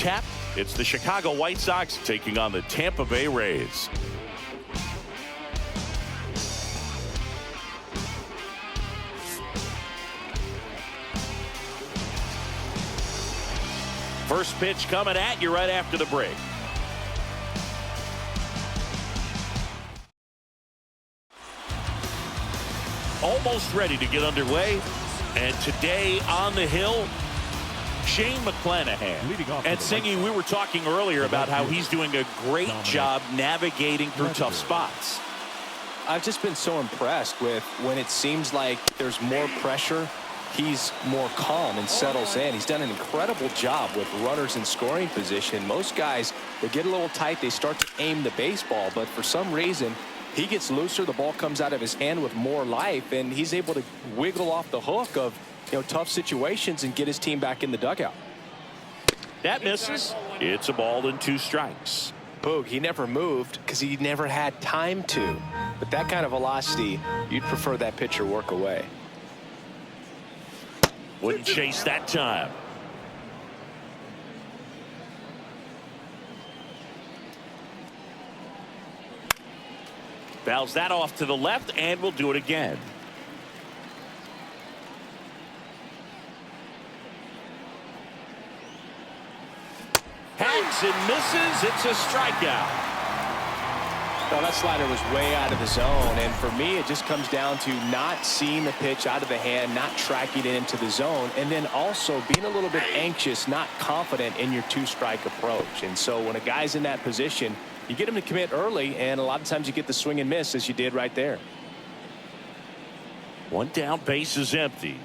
Tap. It's the Chicago White Sox taking on the Tampa Bay Rays. First pitch coming at you right after the break. Almost ready to get underway. And today on the hill, Shane McClanahan. And Singy, we were talking earlier about how he's doing a great job navigating through tough spots. I've just been so impressed with when it seems like there's more pressure, he's more calm and settles in. He's done an incredible job with runners in scoring position. Most guys, they get a little tight, they start to aim the baseball, but for some reason, he gets looser, the ball comes out of his hand with more life, and he's able to wiggle off the hook of tough situations and get his team back in the dugout. That misses. It's a ball and 2 strikes. Boog, he never moved because he never had time to. But that kind of velocity, you'd prefer that pitcher work away. Wouldn't chase that time. Fouls that off to the left, and we'll do it again. Hangs and misses. It's a strikeout. Well, that slider was way out of the zone, and for me, it just comes down to not seeing the pitch out of the hand, not tracking it into the zone, and then also being a little bit anxious, not confident in your 2-strike approach. And so when a guy's in that position, you get him to commit early, and a lot of times you get the swing and miss, as you did right there. 1 down, base is empty.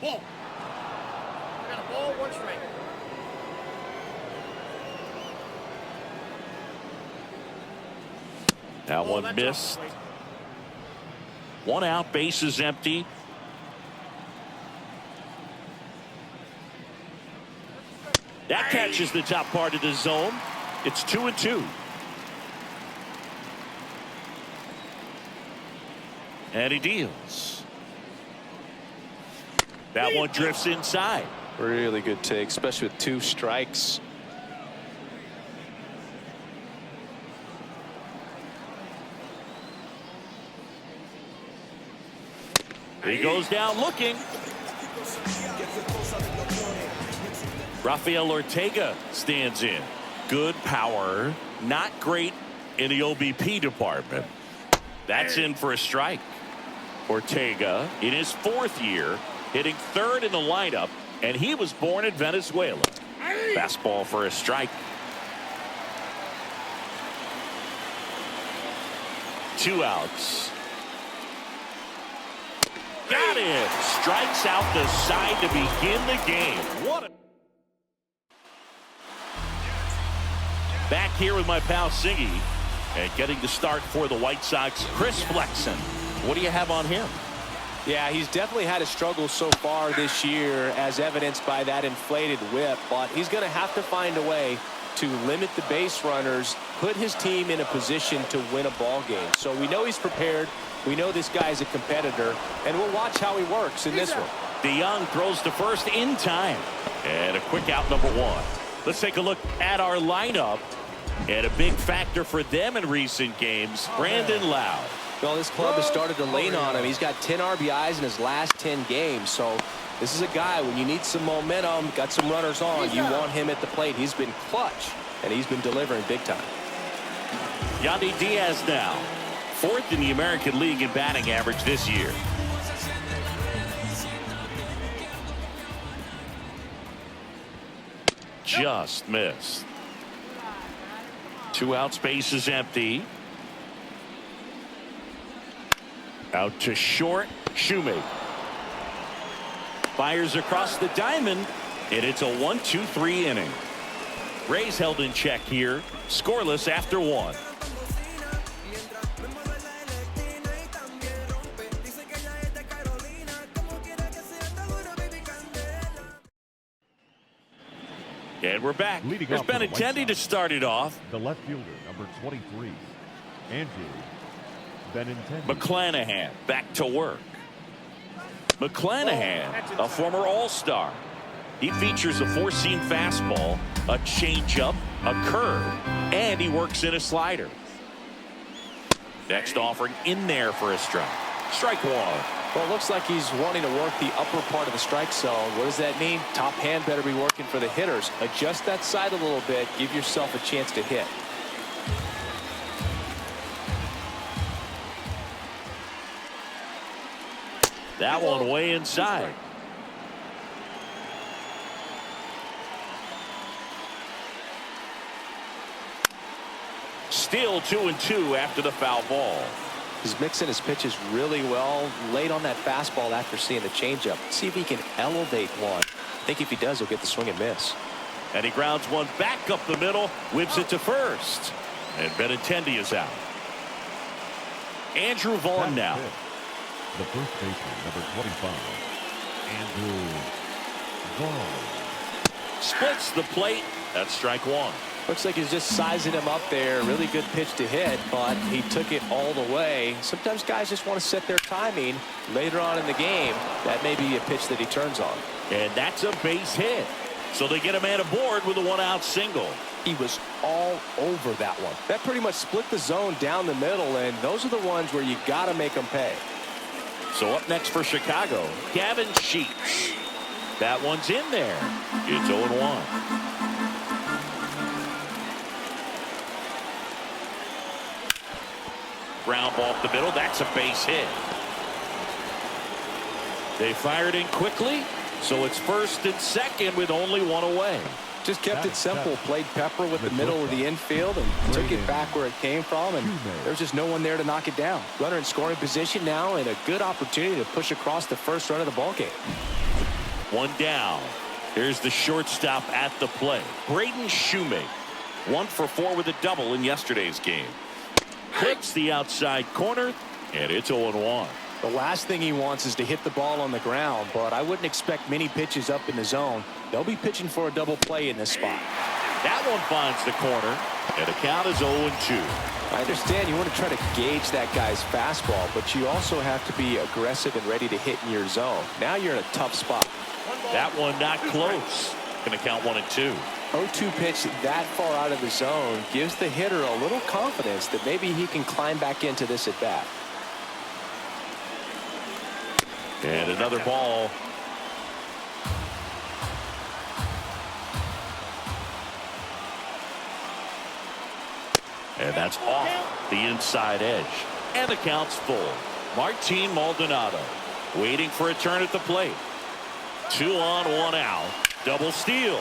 Ball. I got a ball, 1 strike. Now one missed. 1 out, base is empty. That catches the top part of the zone. It's 2-2. And he deals. That one drifts inside. Really good take, especially with 2 strikes. He goes down looking. Rafael Ortega stands in. Good power, not great in the OBP department. That's in for a strike. Ortega in his 4th year, hitting 3rd in the lineup, and he was born in Venezuela. Fastball for a strike. 2 outs. Got it. Strikes out the side to begin the game. What a... Back here with my pal Siggy, and getting the start for the White Sox, Chris Flexen. What do you have on him? Yeah, he's definitely had a struggle so far this year, as evidenced by that inflated whip, but he's going to have to find a way to limit the base runners, put his team in a position to win a ball game. So we know he's prepared. We know this guy's a competitor, and we'll watch how he works in this one. DeYoung throws to first in time, and a quick out, number 1. Let's take a look at our lineup, and a big factor for them in recent games, Brandon Lowe. Well, this club has started to lean on him. He's got 10 RBIs in his last 10 games, so this is a guy, when you need some momentum, got some runners on, you want him at the plate. He's been clutch, and he's been delivering big time. Yandy Diaz now, 4th in the American League in batting average this year. Just missed. 2 outs, base is empty. Out to short, Shoemaker. Fires across the diamond, and it's a 1-2-3 inning. Rays held in check here, scoreless after 1. And we're back. There's Benintendi to start it off. The left fielder, number 23, Andrew Benintendi. McClanahan back to work. McClanahan, a former All-Star. He features a four-seam fastball, a changeup, a curve, and he works in a slider. Next offering in there for a strike. Strike one. Well, it looks like he's wanting to work the upper part of the strike zone. What does that mean? Top hand better be working for the hitters. Adjust that side a little bit. Give yourself a chance to hit. That one way inside. Still 2-2 after the foul ball. He's mixing his pitches really well. Late on that fastball after seeing the changeup. See if he can elevate one. I think if he does, he'll get the swing and miss. And he grounds one back up the middle, whips it to first. And Benintendi is out. Andrew Vaughn now. The first baseman, number 25, Andrew Vaughn. Splits the plate. That's strike one. Looks like he's just sizing him up there. Really good pitch to hit, but he took it all the way. Sometimes guys just want to set their timing. Later on in the game, that may be a pitch that he turns on. And that's a base hit. So they get a man aboard with a one-out single. He was all over that one. That pretty much split the zone down the middle, and those are the ones where you got to make them pay. So up next for Chicago, Gavin Sheets. That one's in there. It's 0-1. Ground ball up the middle. That's a base hit. They fired in quickly, so it's first and second with only one away. Just kept it simple. Played pepper with the middle of the infield and took it back where it came from, and there's just no one there to knock it down. Runner in scoring position now, and a good opportunity to push across the first run of the ballgame. One down. Here's the shortstop at the plate. Braden Shoemake. 1 for 4 with a double in yesterday's game. Clips the outside corner, and it's 0-1. The last thing he wants is to hit the ball on the ground, but I wouldn't expect many pitches up in the zone. They'll be pitching for a double play in this spot. That one finds the corner, and the count is 0-2. I understand you want to try to gauge that guy's fastball, but you also have to be aggressive and ready to hit in your zone. Now you're in a tough spot. That one not close. Going to count 1-2. 0-2 pitch that far out of the zone gives the hitter a little confidence that maybe he can climb back into this at bat. And another ball. And that's off the inside edge. And the count's full. Martin Maldonado waiting for a turn at the plate. 2 on, 1 out. Double steal.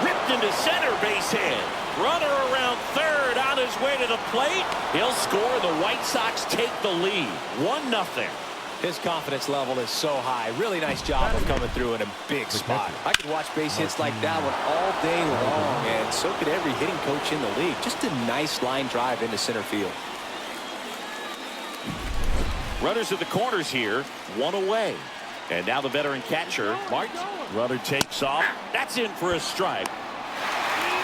Ripped into center, base hit. Runner around third on his way to the plate. He'll score. The White Sox take the lead. 1-0. His confidence level is so high. Really nice job of coming through in a big spot. I could watch base hits like that one all day long, and so could every hitting coach in the league. Just a nice line drive into center field. Runners at the corners here, 1 away. And now the veteran catcher, Martin. Runner takes off. That's in for a strike.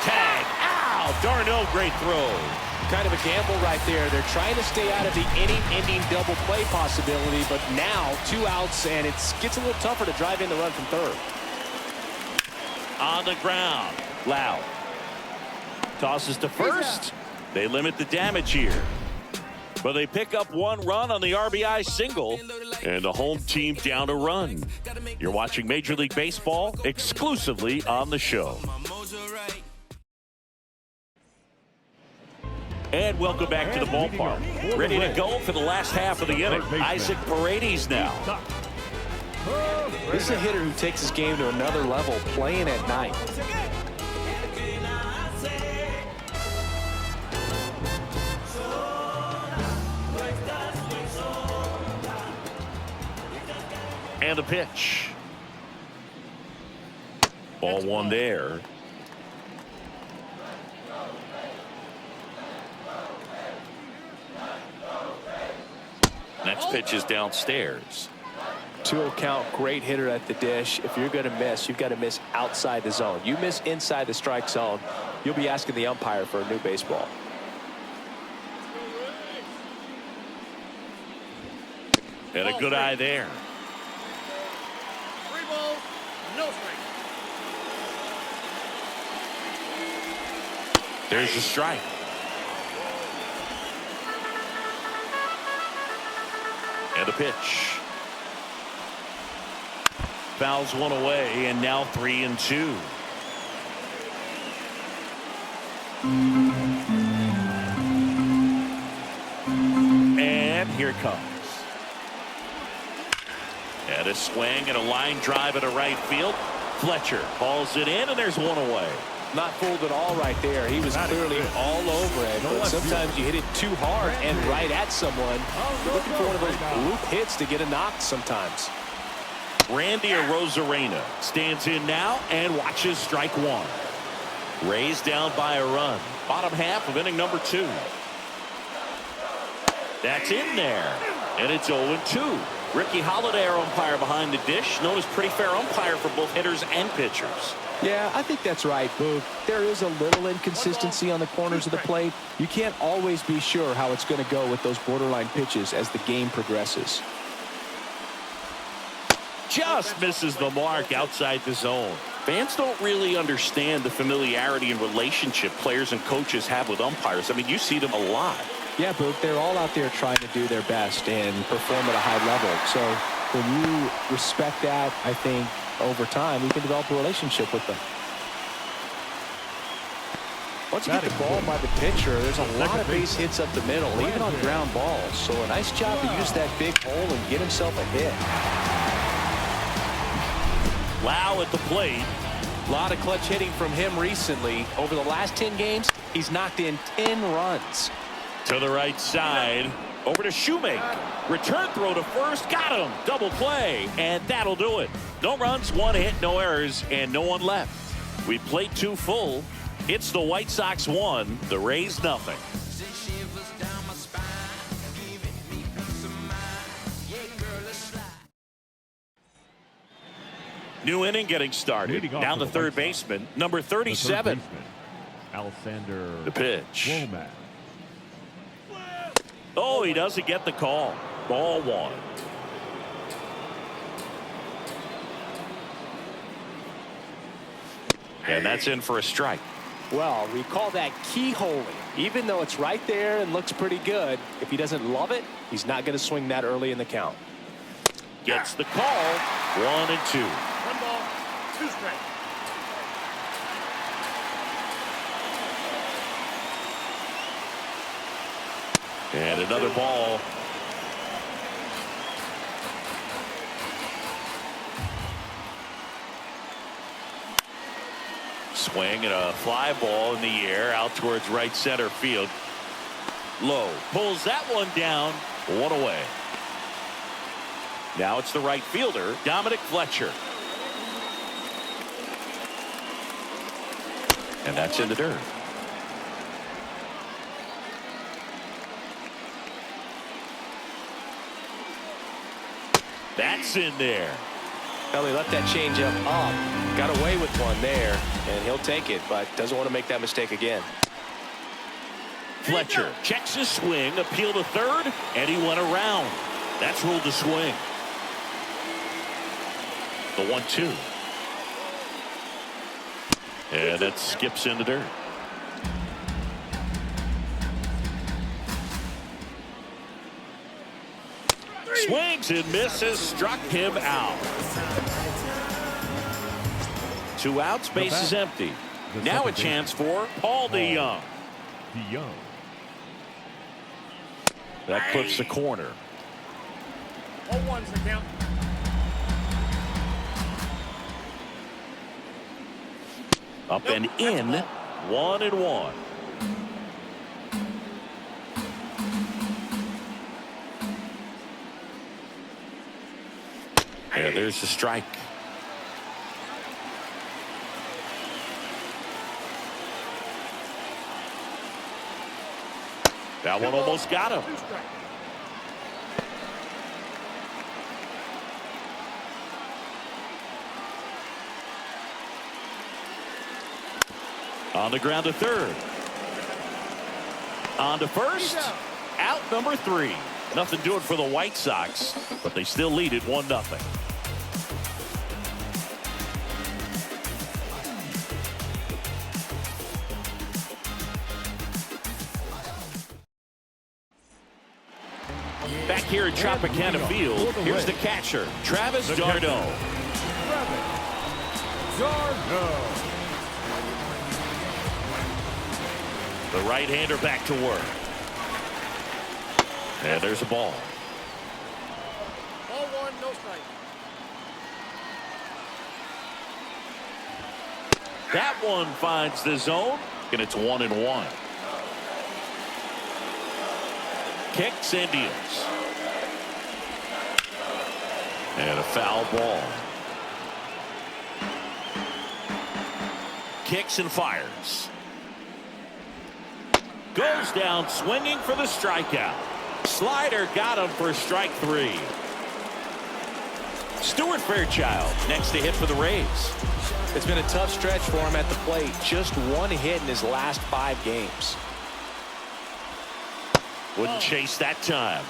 Tag. Ow! Darno, great throw. Kind of a gamble right there. They're trying to stay out of the inning-ending double play possibility, but now 2 outs, and it gets a little tougher to drive in the run from third. On the ground. Loud. Tosses to first. They limit the damage here. But they pick up 1 run on the RBI single, and the home team down a run. You're watching Major League Baseball exclusively on the show. And welcome back to the ballpark. Ready to go for the last half of the inning. Isaac Paredes now. This is a hitter who takes his game to another level, playing at night. And a pitch. Ball 1 there. Next pitch is downstairs. 2-0 count, great hitter at the dish. If you're going to miss, you've got to miss outside the zone. You miss inside the strike zone, you'll be asking the umpire for a new baseball. And a good eye there. 3 balls, no strikes. There's a strike. And a pitch. Fouls one away, and now 3-2. And here it comes. And a swing and a line drive at a right field. Fletcher hauls it in, and there's one away. Not fooled at all right there. He was clearly all over it. But sometimes you hit it too hard and right at someone. You're looking for one of those loop hits to get a knock sometimes. Randy Arozarena stands in now and watches strike one. Rays down by a run. Bottom half of inning number 2. That's in there. And it's 0-2. Ricky Holiday, our umpire behind the dish, known as pretty fair umpire for both hitters and pitchers. Yeah, I think that's right, Boog. There is a little inconsistency on the corners of the plate. You can't always be sure how it's going to go with those borderline pitches as the game progresses. Just misses the mark outside the zone. Fans don't really understand the familiarity and relationship players and coaches have with umpires. I mean, you see them a lot. Yeah, Boog, they're all out there trying to do their best and perform at a high level. So when you respect that, I think over time you can develop a relationship with them. Once you get the ball by the pitcher, there's a lot of base hits up the middle, even on ground balls. So a nice job to use that big hole and get himself a hit. Lau at the plate. A lot of clutch hitting from him recently. Over the last 10 games, he's knocked in 10 runs. To the right side. Over to Shoemaker. Return throw to first. Got him. Double play. And that'll do it. No runs, 1 hit, no errors, and no one left. We played 2 full. It's the White Sox 1, the Rays nothing. New inning getting started. Down the third baseman, number 37. Alexander. The pitch. Womack. Oh, he doesn't get the call. Ball 1. And that's in for a strike. Well, we call that keyholing. Even though it's right there and looks pretty good, if he doesn't love it, he's not going to swing that early in the count. Gets the call. 1-2. 1 ball, 2 strikes. And another ball. Swing and a fly ball in the air out towards right center field. Low pulls that one down. 1 away. Now it's the right fielder, Dominic Fletcher. And that's in the dirt. That's in there. Well, he left that changeup up. Got away with one there, and he'll take it, but doesn't want to make that mistake again. Fletcher checks his swing, appeal to third, and he went around. That's ruled a swing. The 1-2. And that skips in the dirt. Swings and misses, struck him out. 2 outs, base is empty. Now a chance for Paul DeYoung. DeYoung. That clips the corner. 0-1's the count. Up and in, 1-1. And there's the strike. That one almost got him. 2 strikes. On the ground to third. On to first. Out number 3. Nothing doing for the White Sox, but they still lead it 1-0. Back here at Tropicana Field, here's the catcher, Travis d'Arnaud. The right-hander back to work. And there's a ball. Ball one, no strike. That one finds the zone, and it's 1-1. Kicks and deals. And a foul ball. Kicks and fires. Goes down swinging for the strikeout. Slider got him for strike 3. Stuart Fairchild next to hit for the Rays. It's been a tough stretch for him at the plate. Just one hit in his last 5 games. Wouldn't chase that time.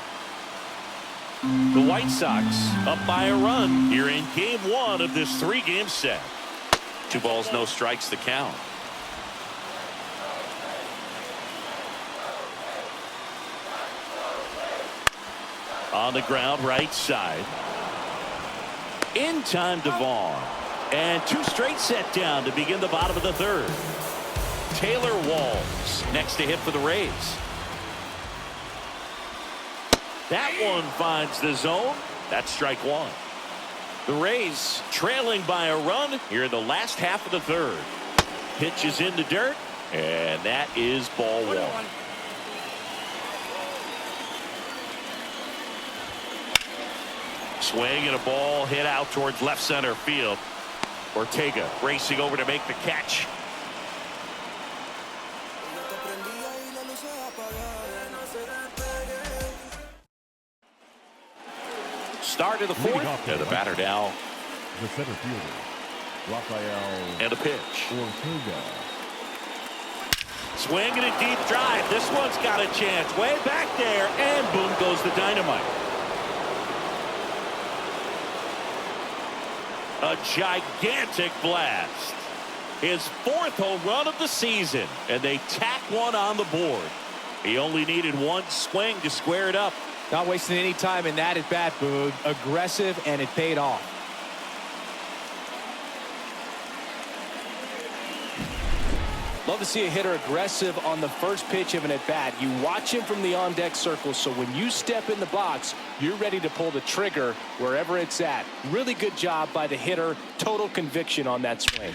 The White Sox up by a run here in game 1 of this 3-game set. 2 balls, no strikes to count. On the ground, right side. In time to Vaughn. And 2 straight set down to begin the bottom of the 3rd. Taylor Walls next to hit for the Rays. That one finds the zone. That's strike 1. The Rays trailing by a run here in the last half of the 3rd. Pitch is in the dirt, and that is ball 1. Swing and a ball hit out towards left center field. Ortega racing over to make the catch. Start of the 4th, and the batter now. The center fielder, Rafael. And a pitch. Ortega. Swing and a deep drive. This one's got a chance. Way back there, and boom goes the dynamite. A gigantic blast. His 4th home run of the season, and they tack one on the board. He only needed 1 swing to square it up. Not wasting any time in that at bat, Boog. Aggressive, and it paid off. Love to see a hitter aggressive on the first pitch of an at-bat. You watch him from the on-deck circle, so when you step in the box, you're ready to pull the trigger wherever it's at. Really good job by the hitter. Total conviction on that swing.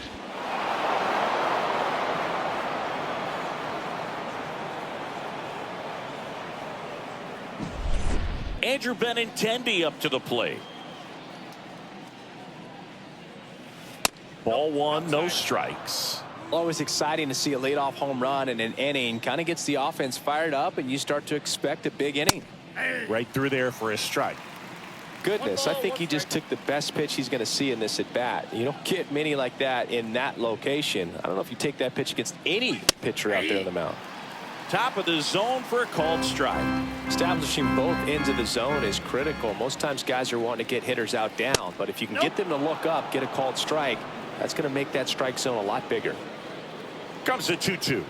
Andrew Benintendi up to the plate. Ball 1, no strikes. Always exciting to see a leadoff home run in an inning. Kind of gets the offense fired up, and you start to expect a big inning. Right through there for a strike. Goodness, I think he just took the best pitch he's going to see in this at bat. You don't get many like that in that location. I don't know if you take that pitch against any pitcher out there on the mound. Top of the zone for a called strike. Establishing both ends of the zone is critical. Most times guys are wanting to get hitters out down, but if you can get them to look up, get a called strike, that's going to make that strike zone a lot bigger. Comes a 2-2.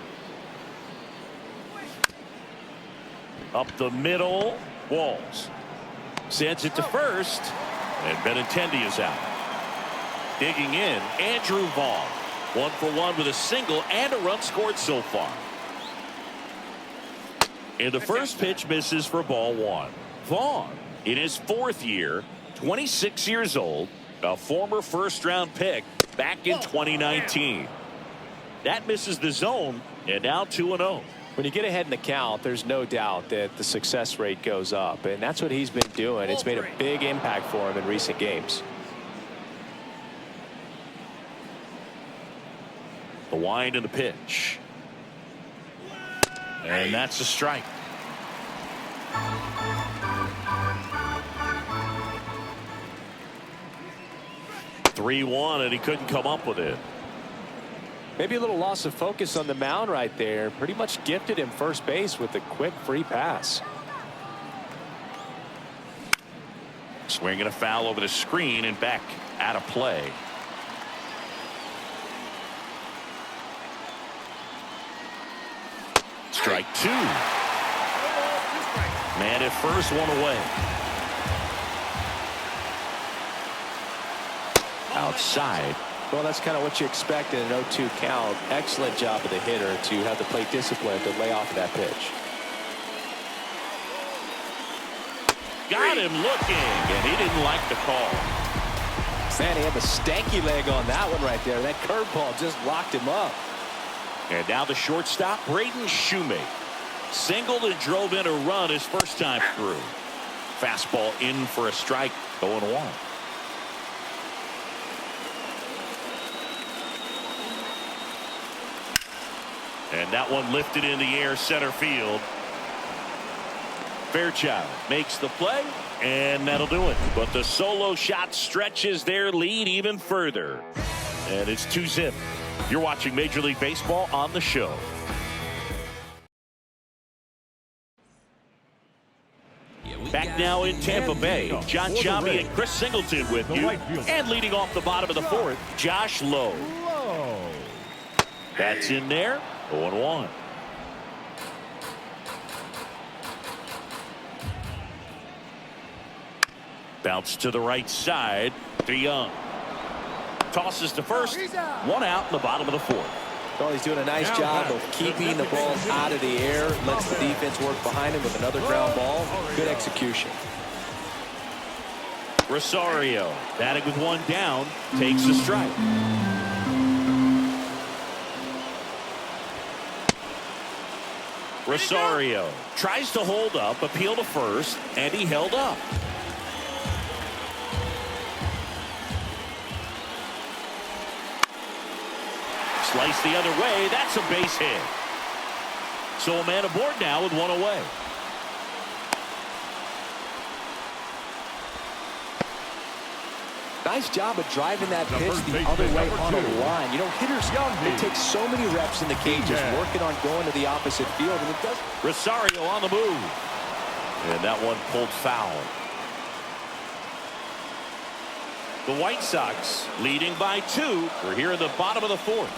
Up the middle, Walls. Sends it to first, and Benintendi is out. Digging in, Andrew Vaughn. 1 for 1 with a single and a run scored so far. And the first pitch misses for ball 1. Vaughn, in his 4th year, 26 years old, a former first-round pick back in 2019. That misses the zone, and now 2-0. When you get ahead in the count, there's no doubt that the success rate goes up, and that's what he's been doing. It's made a big impact for him in recent games. The wind and the pitch. And that's a strike. (3-1), and he couldn't come up with it. Maybe a little loss of focus on the mound right there. Pretty much gifted him first base with a quick free pass. Swinging a foul over the screen and back out of play. Strike 2. Man at first, one away. Outside. Well, that's kind of what you expect in an 0-2 count. Excellent job of the hitter to have the plate discipline to lay off of that pitch. Got him looking, and he didn't like the call. Man, he had the stanky leg on that one right there. That curveball just locked him up. And now the shortstop, Braden Shoemake. Singled and drove in a run his first time through. Fastball in for a strike, 0-1. And that one lifted in the air, center field. Fairchild makes the play, and that'll do it. But the solo shot stretches their lead even further. And it's 2-zip. You're watching Major League Baseball on the show. Back now in Tampa Bay, John Chambi and Chris Singleton with you. And leading off the bottom of the fourth, Josh Lowe. That's in there, 0-1. Bounce to the right side, DeYoung. Tosses to first, one out in the bottom of the fourth. Well, he's doing a nice job of keeping the ball out of the air. Lets the defense work behind him with another ground ball. Good execution. Rosario, batting with one down, takes a strike. Rosario tries to hold up, appeal to first, and he held up. Slice the other way. That's a base hit. So a man aboard now with one away. Nice job of driving that pitch the other way on a line. You know, hitters, they take so many reps in the cages working on going to the opposite field, and it does. Rosario on the move. And that one pulled foul. The White Sox leading by 2. We're here in the bottom of the fourth.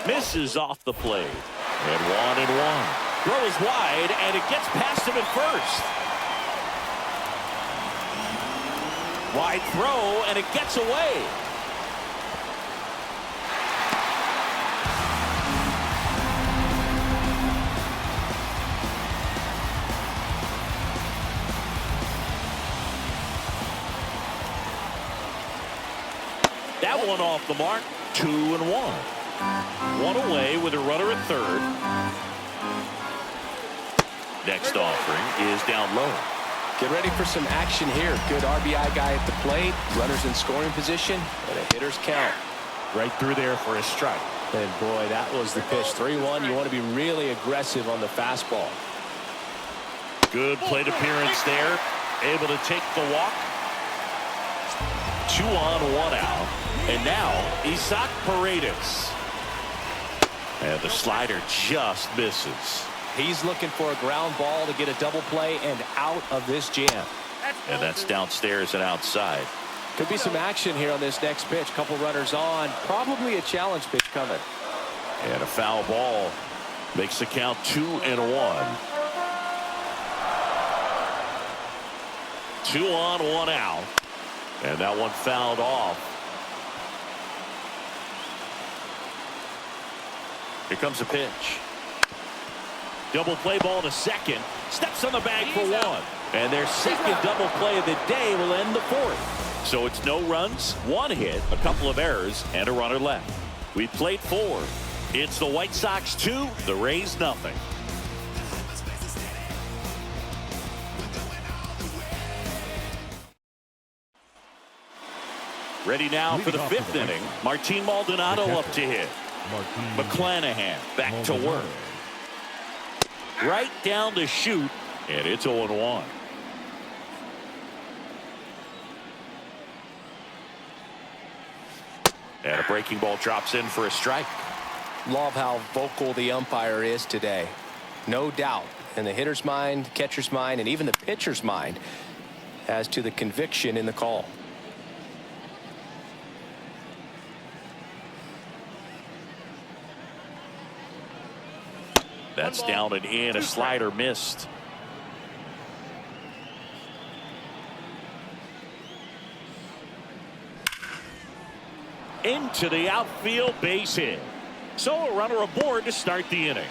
Misses off the plate. And 1-1. Throw is wide, and it gets past him at first. Wide throw, and it gets away. That one off the mark. 2-1. One away with a runner at third. Next offering is down low. Get ready for some action here. Good RBI guy at the plate. Runners in scoring position. And a hitter's count. Right through there for a strike. And boy, that was the pitch. 3-1. You want to be really aggressive on the fastball. Good plate appearance there. Able to take the walk. 2 on, 1 out. And now, Isaac Paredes. And the slider just misses. He's looking for a ground ball to get a double play and out of this jam. And that's downstairs and outside. Could be some action here on this next pitch. Couple runners on. Probably a challenge pitch coming. And a foul ball makes the count 2-1. 2 on, 1 out. And that one fouled off. Here comes a pitch. Double play ball to second. Steps on the bag for 1. And their second double play of the day will end the fourth. So it's no runs, 1 hit, a couple of errors, and a runner left. We played 4. It's the White Sox 2, the Rays nothing. Ready now for the 5th inning. Martin Maldonado up to hit. McClanahan back to work. Right down to shoot, and it's 0-1. And a breaking ball drops in for a strike. Love how vocal the umpire is today. No doubt in the hitter's mind, catcher's mind, and even the pitcher's mind as to the conviction in the call. That's down and in. A slider missed. into the outfield base hit. So a runner aboard to start the inning.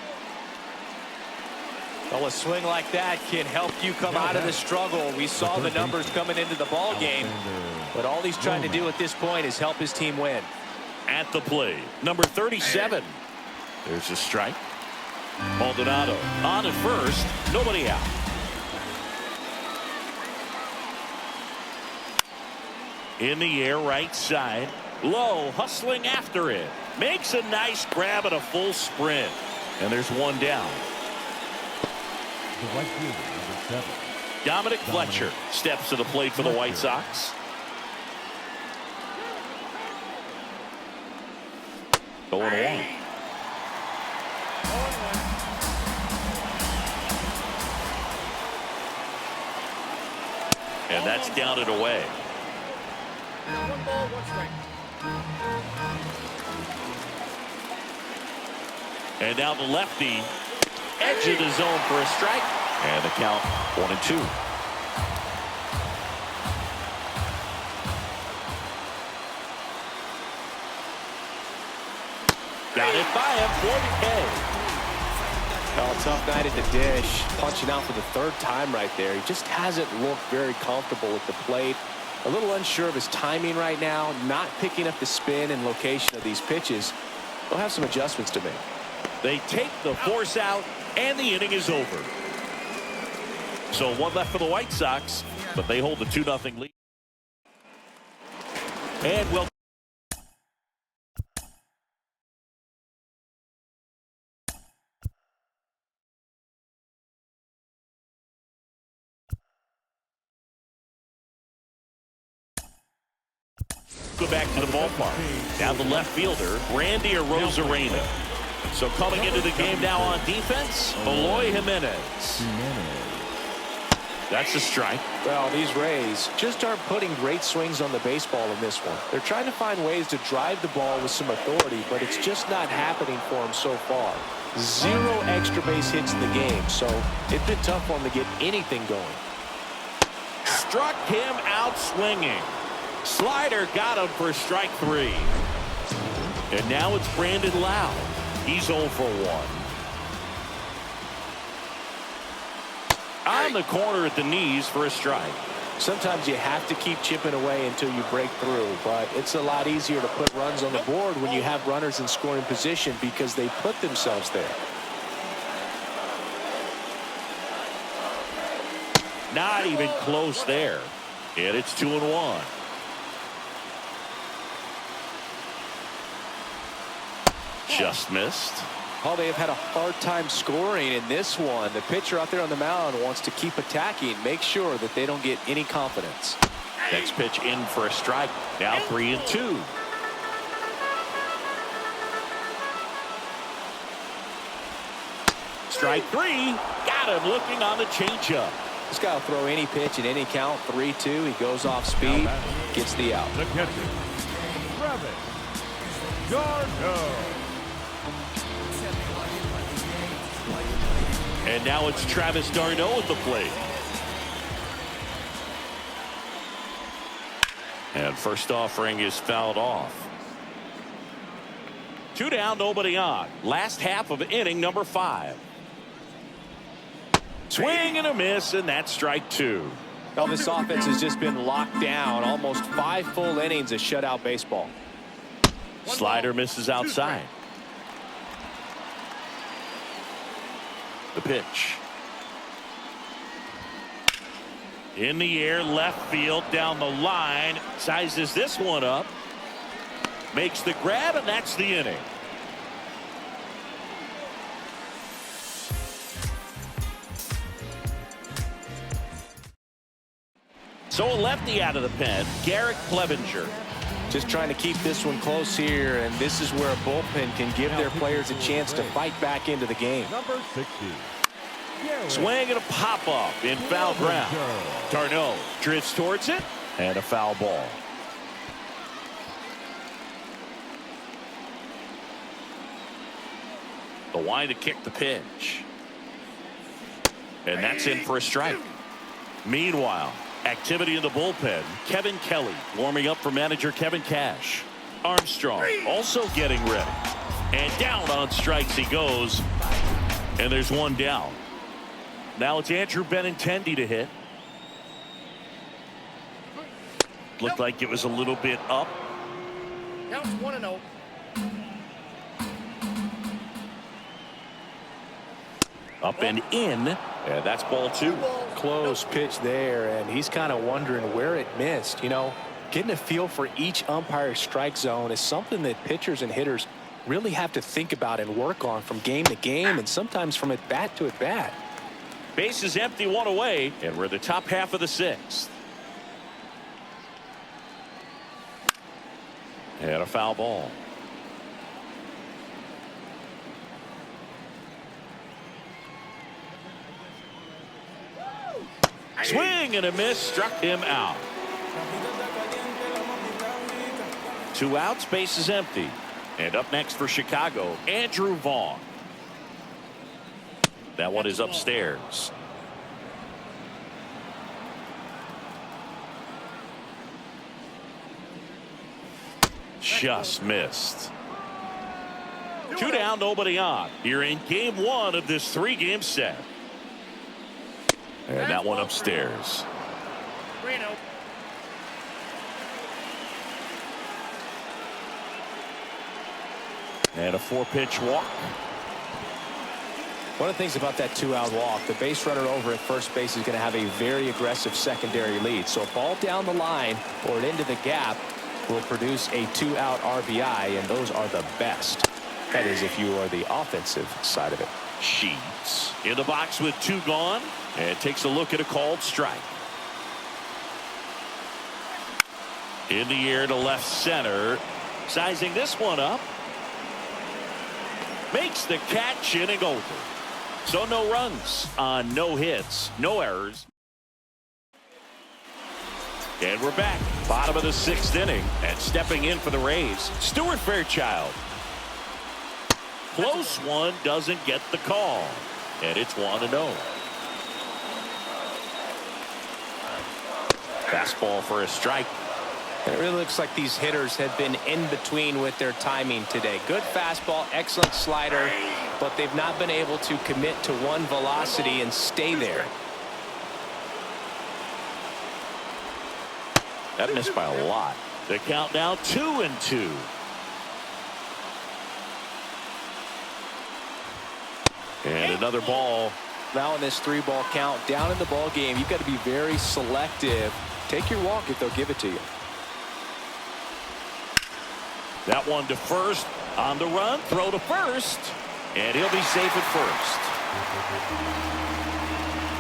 Well, a swing like that can help you come out of the struggle. We saw the numbers coming into the ball game, but all he's trying to do at this point is help his team win. At the plate, number 37. There's a strike. Maldonado on at first, nobody out. In the air, right side. Low, hustling after it. Makes a nice grab at a full sprint. And there's one down. The right fielder, number 7. Dominic Fletcher steps to the plate for the White Sox. Going one. And that's down and away. 1 ball, 1 strike. And now the lefty, edge of the zone for a strike. And the count 1-2. Got it by him for the K. Oh, tough night at the dish. Punching out for the 3rd time right there. He just hasn't looked very comfortable at the plate. A little unsure of his timing right now. Not picking up the spin and location of these pitches. They'll have some adjustments to make. They take the force out, and the inning is over. So one left for the White Sox, but they hold the 2-0 lead. And we'll go back to the ballpark. Now the left fielder, Randy Arozarena. So coming into the game now on defense, Eloy Jimenez. That's a strike. Well, these Rays just aren't putting great swings on the baseball in this one. They're trying to find ways to drive the ball with some authority, but it's just not happening for them so far. 0 extra base hits in the game, so it's been tough for them to get anything going. Struck him out swinging. Slider got him for strike 3. And now it's Brandon Lowe. He's 0 for 1. On the corner at the knees for a strike. Sometimes you have to keep chipping away until you break through, but it's a lot easier to put runs on the board when you have runners in scoring position because they put themselves there. Not even close there. And it's 2-1. Just missed. Oh, they have had a hard time scoring in this one. The pitcher out there on the mound wants to keep attacking, make sure that they don't get any confidence. Next pitch in for a strike. Now 3-2. Strike 3. Got him looking on the changeup. This guy will throw any pitch at any count. 3-2. He goes off speed, gets the out. The catcher, Travis d'Arnaud. And now it's Travis d'Arnaud at the plate. And first offering is fouled off. 2 down, nobody on. Last half of inning number 5. Swing and a miss, and that's strike 2. Well, this offense has just been locked down. Almost 5 full innings of shutout baseball. Slider misses outside. The pitch. In the air, left field, down the line. Sizes this one up. Makes the grab, and that's the inning. So a lefty out of the pen, Garrett Clevenger. Just trying to keep this one close here, and this is where a bullpen can give their players a chance to fight back into the game. Number 60. Swing and a pop-up in foul ground. d'Arnaud drifts towards it, and a foul ball. The wind to kick the pitch. And that's in for a strike. Meanwhile, activity in the bullpen. Kevin Kelly warming up for manager Kevin Cash. Armstrong also getting ready. And down on strikes he goes. And there's one down. Now it's Andrew Benintendi to hit. Looked like it was a little bit up. Now it's 1-0. Up and in. And that's ball 2. Close pitch there, and he's kind of wondering where it missed. You know, getting a feel for each umpire's strike zone is something that pitchers and hitters really have to think about and work on from game to game, and sometimes from at bat to at bat. Base is empty, 1 away, and we're in the top half of the 6th. And a foul ball. Swing and a miss, struck him out. 2 outs, base is empty. And up next for Chicago, Andrew Vaughn. That one is upstairs. Just missed. 2 down, nobody on. Here in game 1 of this 3-game set. And that one upstairs. 3-0. And a 4-pitch walk. One of the things about that 2-out walk, the base runner over at first base is going to have a very aggressive secondary lead. So a ball down the line or into the gap will produce a 2-out RBI, and those are the best. That is if you are the offensive side of it. Sheets in the box with 2 gone, and takes a look at a called strike. In the air to left center, sizing this one up. Makes the catch, inning over. So no runs on no hits, no errors. And we're back, bottom of the 6th inning, and stepping in for the Rays, Stuart Fairchild. Close one, doesn't get the call, and it's 1-0. Fastball for a strike. And it really looks like these hitters have been in between with their timing today. Good fastball, excellent slider, but they've not been able to commit to one velocity and stay there. That missed by a lot. The count now 2-2. And another ball. Now in this 3-ball count, down in the ball game, you've got to be very selective. Take your walk if they'll give it to you. That one to first, on the run, throw to first, and he'll be safe at first.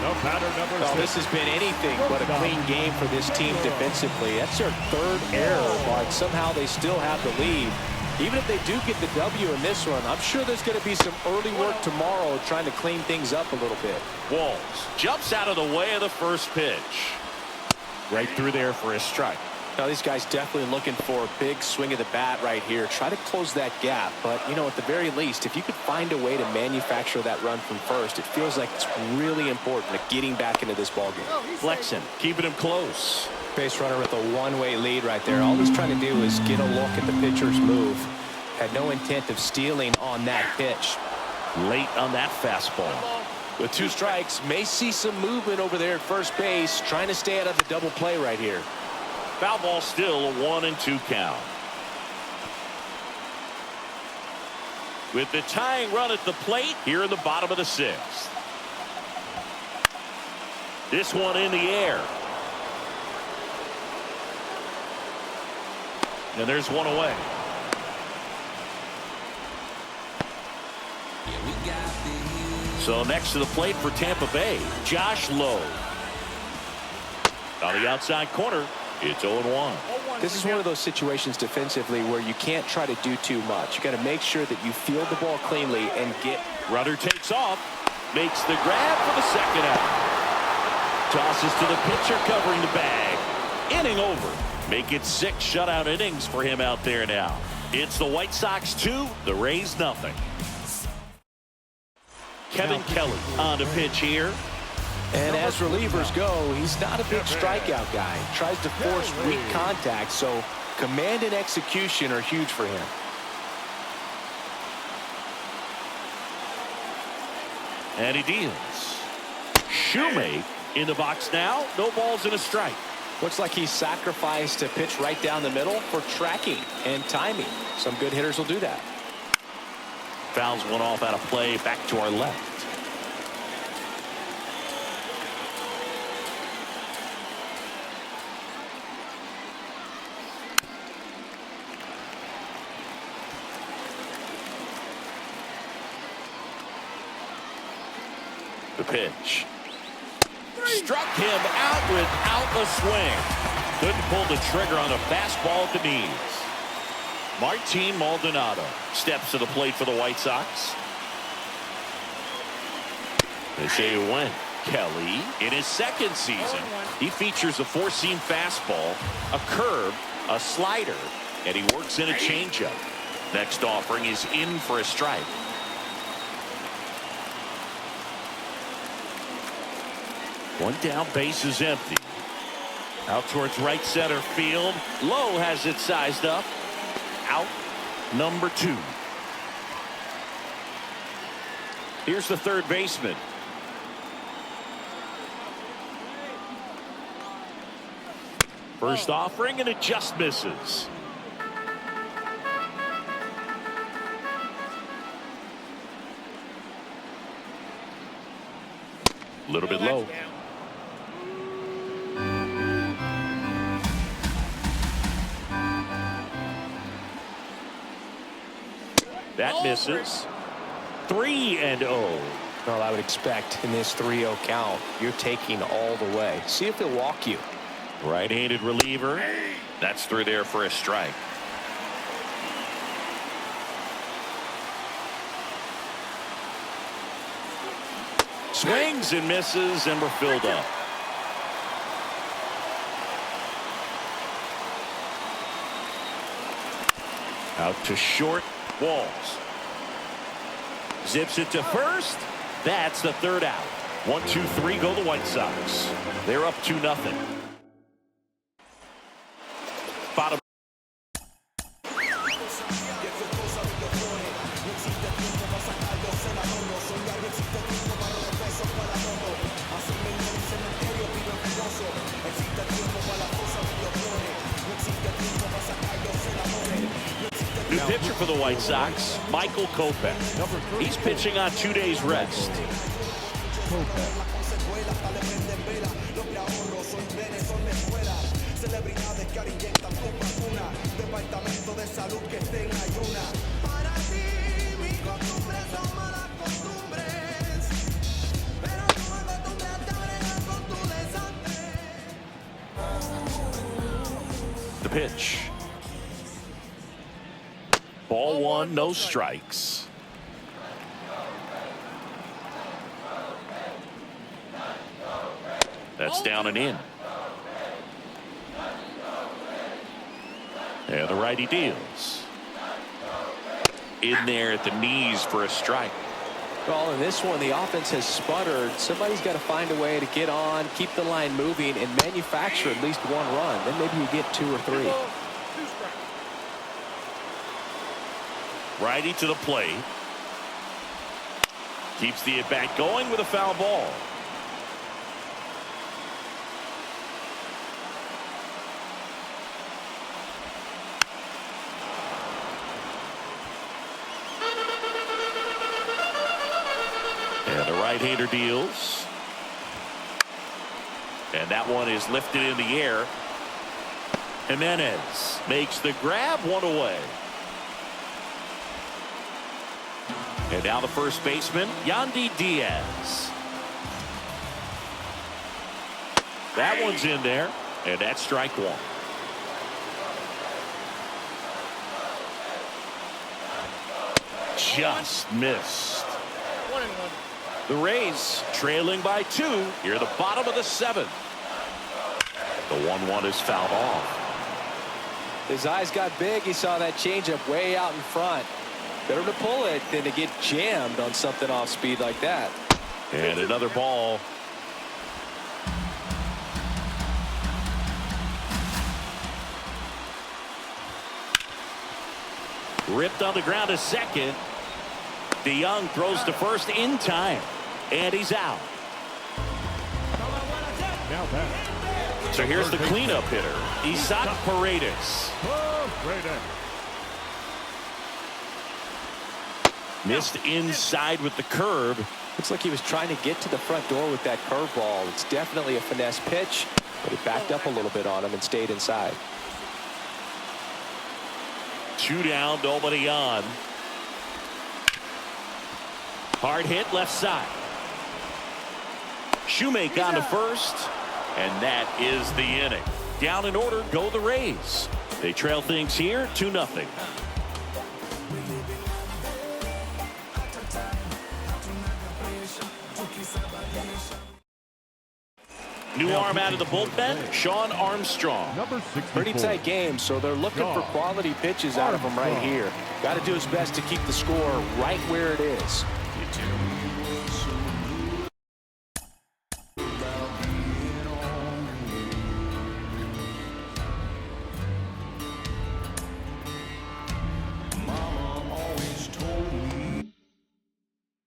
No batter number 6. This has been anything but a clean game for this team defensively. That's their 3rd error, but somehow they still have the lead. Even if they do get the W in this one, I'm sure there's going to be some early work tomorrow trying to clean things up a little bit. Walls jumps out of the way of the first pitch. Right through there for a strike. Now these guys definitely looking for a big swing of the bat right here. Try to close that gap. But, you know, at the very least, if you could find a way to manufacture that run from first, it feels like it's really important to getting back into this ballgame. Flexing, keeping him close. Base runner with a one-way lead right there. All he's trying to do is get a look at the pitcher's move. Had no intent of stealing on that pitch. Late on that fastball. With 2 strikes, may see some movement over there at first base, trying to stay out of the double play right here. Foul ball still a 1-2 count. With the tying run at the plate here in the bottom of the 6th. This one in the air. And there's one away. So next to the plate for Tampa Bay, Josh Lowe. On the outside corner, it's 0-1. This is one of those situations defensively where you can't try to do too much. You got to make sure that you field the ball cleanly and get. Runner takes off, makes the grab for the 2nd out. Tosses to the pitcher covering the bag. Inning over. Make it 6 shutout innings for him out there now. It's the White Sox 2, the Rays nothing. Kevin Kelly on the pitch here. And as relievers go, he's not a big strikeout guy. Tries to force weak contact, so Command and execution are huge for him. And he deals. Shoemake in the box now. No balls and a strike. Looks like he sacrificed a pitch right down the middle for tracking and timing. Some good hitters will do that. Fouls one off out of play. Back to our left. The pitch. Struck him out without a swing. Couldn't pull the trigger on a fastball at the knees. Martin Maldonado steps to the plate for the White Sox. They say he went. Kelly, in his second season, he features a four-seam fastball, a curve, a slider, and he works in a changeup. Next offering is in for a strike. One down, base is empty. Out towards right center field. Lowe has it sized up. Out number 2. Here's the third baseman. First offering, and it just misses. A little bit low. That misses. 3-0. Well, I would expect in this 3-0 count, you're taking all the way. See if they'll walk you. Right-handed reliever. That's through there for a strike. Swings and misses, and we're filled up. Out to short. Walls. Zips it to first. That's the third out. 1, 2, 3 go the White Sox. They're up 2-0. Bottom. New pitcher for the White Sox, Michael Kopech. He's pitching on 2 days rest. The pitch. Ball 1, no strikes. That's down and in. And the righty deals. In there at the knees for a strike. Well, in this one, the offense has sputtered. Somebody's got to find a way to get on, keep the line moving, and manufacture at least 1 run. Then maybe you get 2 or 3. Righty to the plate. Keeps the at-bat going with a foul ball. And the right-hander deals. And that one is lifted in the air. Jimenez makes the grab, 1 away. And now the first baseman, Yandy Diaz. That one's in there, and that's strike 1. Just missed. 1-1. The Rays trailing by 2 here at the bottom of the 7th. The 1-1 is fouled off. His eyes got big. He saw that changeup way out in front. Better to pull it than to get jammed on something off speed like that. And another ball. Ripped on the ground to second. DeYoung throws to first in time. And he's out. Now back. So here's the cleanup hitter, Isaac Paredes. Missed inside with the curve. Looks like he was trying to get to the front door with that curveball. It's definitely a finesse pitch, but it backed up a little bit on him and stayed inside. 2 down, nobody on. Hard hit left side. Shoemake on to first, and that is the inning. Down in order go the Rays. They trail things here 2-0. New arm out of the bullpen, Sean Armstrong. Number 64. Pretty tight game, so they're looking for quality pitches out of him right here. Got to do his best to keep the score right where it is.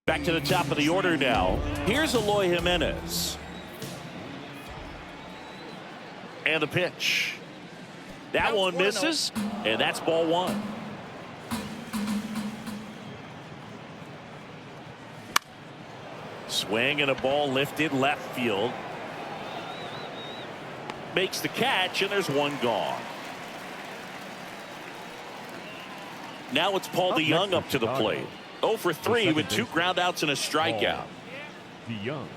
Back to the top of the order now. Here's Eloy Jimenez. And the pitch. That one misses, and that's ball 1. Swing and a ball lifted left field. Makes the catch, and there's 1 gone. Now it's Paul DeYoung up to the plate. 0 for 3 with 2 groundouts and a strikeout. DeYoung.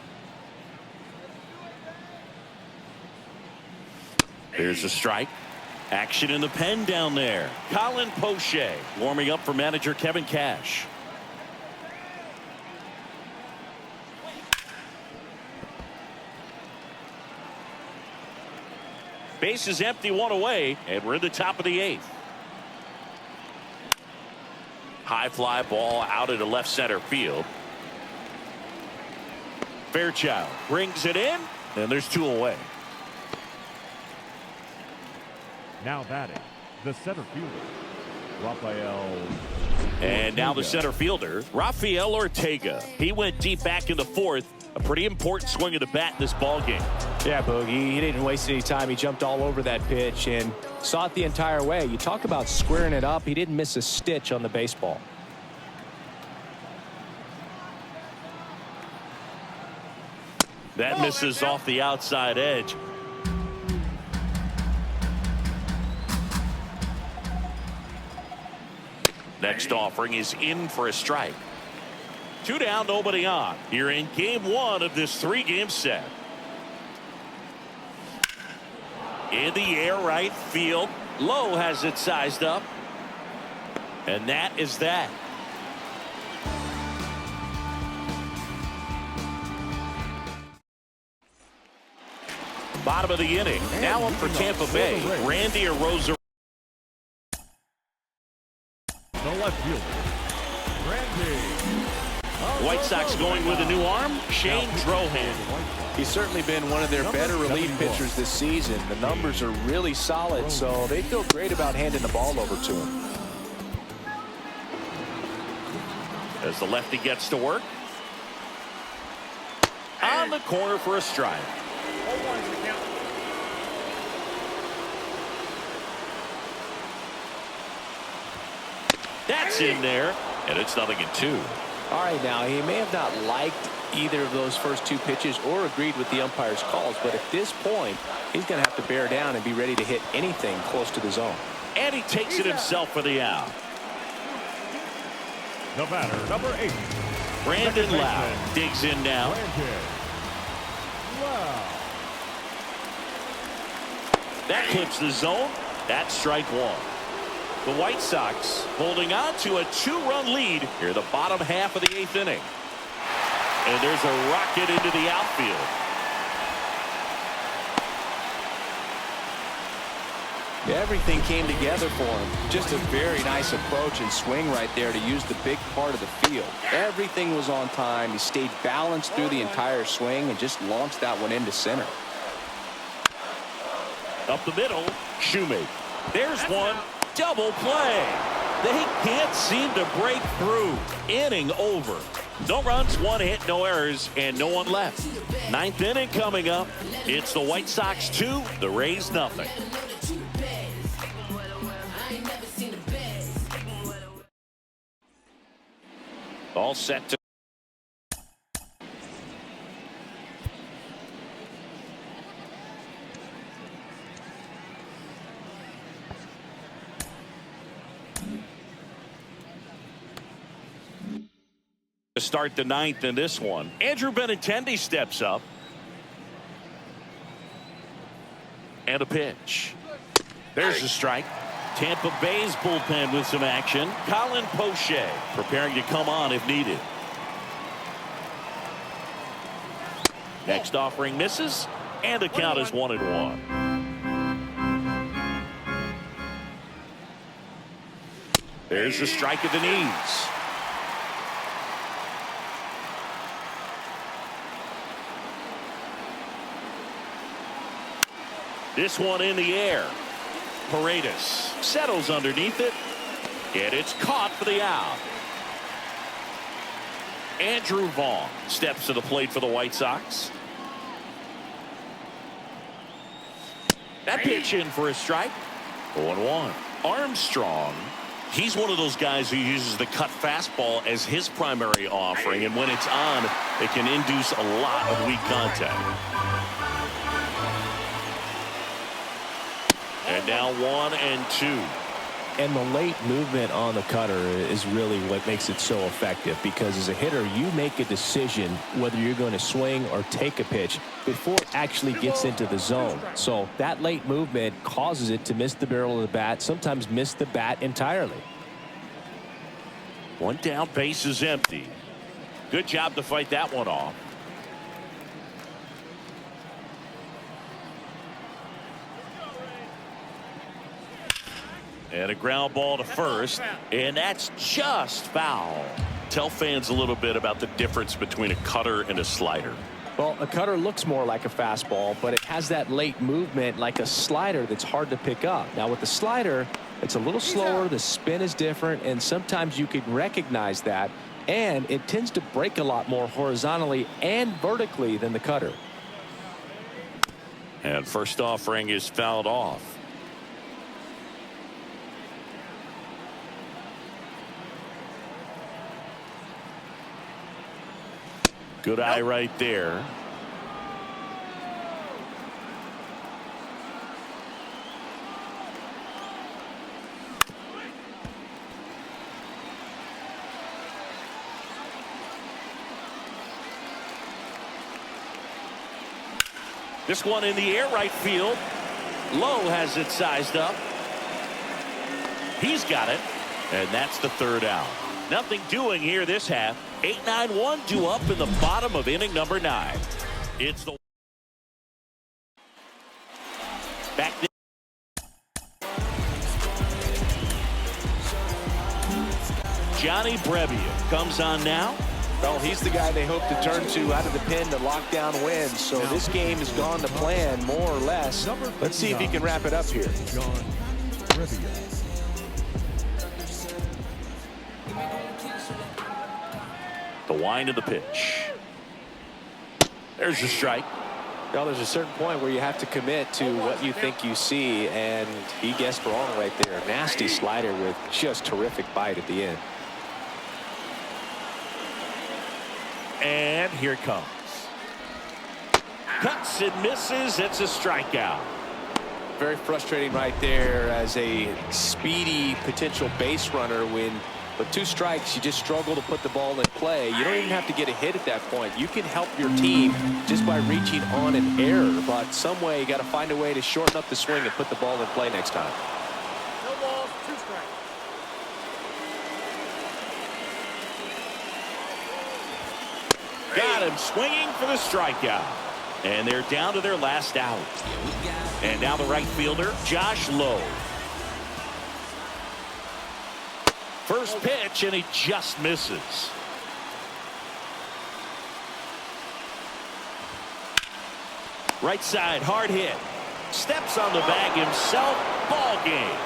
There's a strike. Action in the pen down there. Colin Poche warming up for manager Kevin Cash. Base is empty, 1 away, and we're in the top of the 8th. High fly ball out into left center field. Fairchild brings it in, and there's 2 away. Now batting, the center fielder, Rafael. And now the center fielder, Rafael Ortega. He went deep back in the 4th. A pretty important swing of the bat in this ball game. Yeah, Boogie, he didn't waste any time. He jumped all over that pitch and saw it the entire way. You talk about squaring it up. He didn't miss a stitch on the baseball. That misses off the outside edge. Next offering is in for a strike. 2 down, nobody on. Here in game 1 of this 3-game set. In the air, right field. Lowe has it sized up. And that is that. Bottom of the inning. Now up for Tampa Bay. Randy Arozarena. The left fielder, Randy. White Sox going with a new arm, Shane Drohan. He's certainly been one of their better relief pitchers this season. The numbers are really solid, so they feel great about handing the ball over to him. As the lefty gets to work. On the corner for a strike. That's in there, and it's 0-2. All right, now, he may have not liked either of those first 2 pitches or agreed with the umpire's calls, but at this point, he's going to have to bear down and be ready to hit anything close to the zone. And he takes it himself for the out. The batter, number 8. Brandon Lau digs in now. Wow. That clips the zone. That's strike 1. The White Sox holding on to a 2-run lead here in the bottom half of the 8th inning. And there's a rocket into the outfield. Everything came together for him. Just a very nice approach and swing right there to use the big part of the field. Everything was on time. He stayed balanced through the entire swing and just launched that one into center. Up the middle, Shoemake. There's one. Double play. They can't seem to break through. Inning over. No runs, 1 hit, no errors, and no one left. 9th inning coming up. It's the White Sox 2, the Rays nothing. All set to start the 9th in this one. Andrew Benintendi steps up. And a pitch. There's a strike. Tampa Bay's bullpen with some action. Colin Poche preparing to come on if needed. Next offering misses, and the count is 1-1. There's a strike at the knees. This one in the air. Paredes settles underneath it, and it's caught for the out. Andrew Vaughn steps to the plate for the White Sox. That pitch in for a strike. 0-1. Armstrong, he's one of those guys who uses the cut fastball as his primary offering, and when it's on, it can induce a lot of weak contact. And now 1-2. And the late movement on the cutter is really what makes it so effective, because as a hitter, you make a decision whether you're going to swing or take a pitch before it actually gets into the zone. So that late movement causes it to miss the barrel of the bat, sometimes miss the bat entirely. One down, base is empty. Good job to fight that one off. And a ground ball to first, and that's just foul. Tell fans a little bit about the difference between a cutter and a slider. Well, a cutter looks more like a fastball, but it has that late movement like a slider that's hard to pick up. Now with the slider, it's a little slower, the spin is different, and sometimes you can recognize that, and it tends to break a lot more horizontally and vertically than the cutter. And first offering is fouled off. Good eye right there. This one in the air, right field. Lowe has it sized up. He's got it, and that's the third out. Nothing doing here this half. 8-9-1 due up in the bottom of inning number 9. It's the back there. Johnny Brebbia comes on now. Well, he's the guy they hope to turn to out of the pen to lock down wins. So this game has gone to plan more or less. Let's see if he can wrap it up here. The wind of the pitch. There's a strike. Well, there's a certain point where you have to commit to what you think you see, and he guessed wrong right there. Nasty slider with just terrific bite at the end. And here it comes. Cuts and misses. It's a strikeout. Very frustrating right there as a speedy potential base runner. When with 2 strikes, you just struggle to put the ball in play. You don't even have to get a hit at that point. You can help your team just by reaching on an error, but some way you got to find a way to shorten up the swing and put the ball in play next time. No balls, 2 strikes. Got him swinging for the strikeout. And they're down to their last out. And now the right fielder, Josh Lowe. First pitch, and he just misses. Right side, hard hit. Steps on the bag himself. Ball game.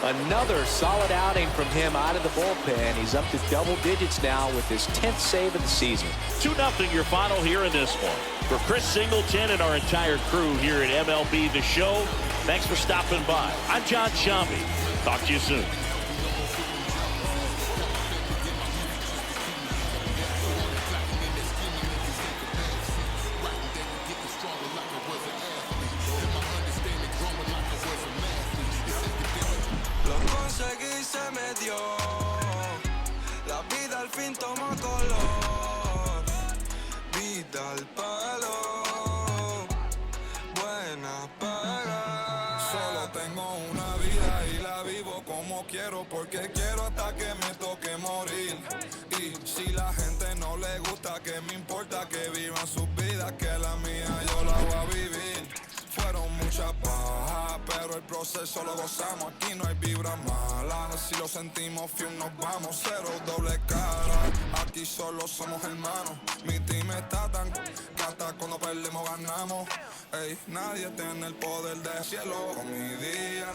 Another solid outing from him out of the bullpen. He's up to double digits now with his 10th save of the season. 2-0 your final here in this one. For Chris Singleton and our entire crew here at MLB The Show, thanks for stopping by. I'm John Shambi. Talk to you soon. Se me dio, la vida al fin toma color, vida al palo, buena paga. Solo tengo una vida y la vivo como quiero, porque quiero hasta que me toque morir. Y si la gente no le gusta, que me importa que vivan sus vidas, que la mía yo la voy a vivir. Fueron muchas bajas, pero el proceso lo gozamos. Aquí no hay vibra mala. Si lo sentimos, fiel nos vamos. Cero doble cara. Aquí solo somos hermanos. Mi team está tan que hasta cuando perdemos ganamos. Ey, nadie tiene el poder del cielo. Con mi día.